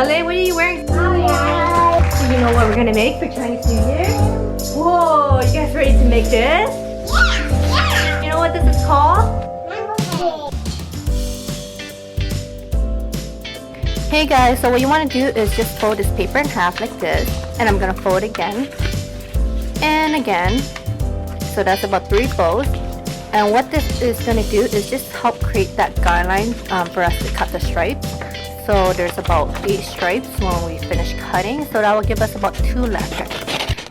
Ale, what are you wearing? So you know what we're gonna make for Chinese New Year? Whoa, you guys ready to make this? You know what this is called? Hey guys, so what you want to do is just fold this paper in half like this, and I'm gonna fold again and again. So that's about 3 folds. And what this is gonna do is just help create that guideline for us to cut the stripes. So there's about 8 stripes when we finish cutting, so that will give us about 2 left.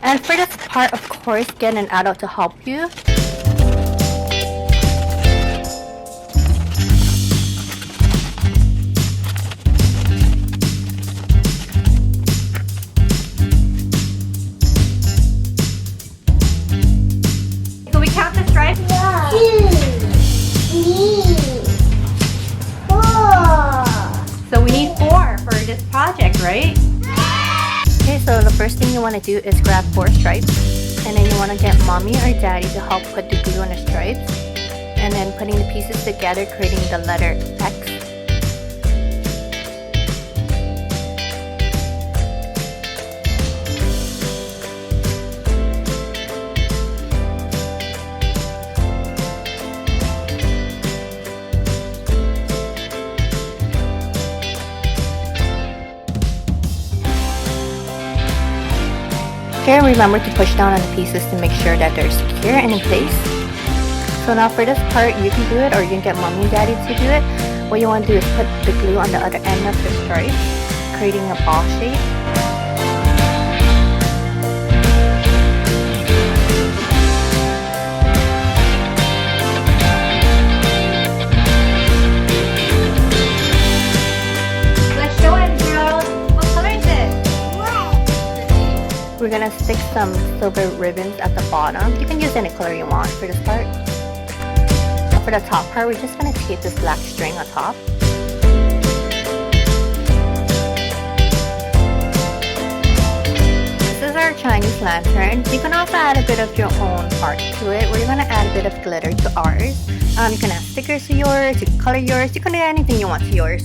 And for this part, of course, get an adult to help you. So we count the stripes? 2, 3, 4. So we need 4 for this project, right? Okay, so the first thing you want to do is grab 4 stripes, and then you want to get mommy or daddy to help put the glue on the stripes, and then putting the pieces together, creating the letter X. Okay, remember to push down on the pieces to make sure that they're secure and in place. So now for this part, you can do it or you can get mommy and daddy to do it. What you want to do is put the glue on the other end of the stripe, creating a ball shape. We're gonna stick some silver ribbons at the bottom. You can use any color you want for this part. For the top part, we're just gonna tape this black string on top. This is our Chinese lantern. You can also add a bit of your own art to it. We're gonna add a bit of glitter to ours. You can add stickers to yours, you can color yours, you can do anything you want to yours.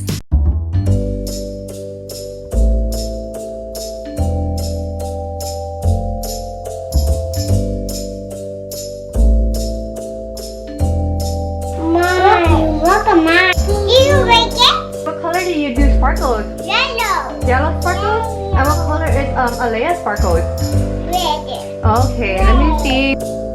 What color do you do sparkles? Yellow. Yellow sparkles? And what color is Alea's sparkles? Red. Okay, let me see.